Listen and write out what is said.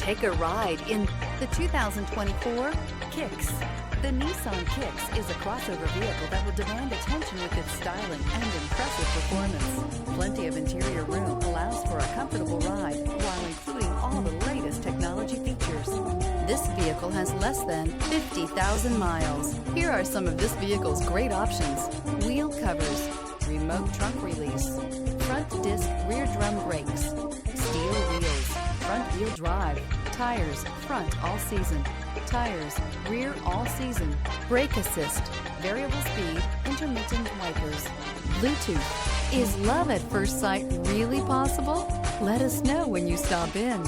Take a ride in the 2024 Kicks. The Nissan Kicks is a crossover vehicle that will demand attention with its styling and impressive performance. Plenty of interior room allows for a comfortable ride while including all the latest technology features. This vehicle has less than 50,000 miles. Here are some of this vehicle's great options: wheel covers, remote trunk release, front disc rear drum brakes, steel wheels, front wheel drive, tires front all season, tires rear all season, brake assist, variable speed, intermittent wipers, Bluetooth. Is love at first sight really possible? Let us know when you stop in.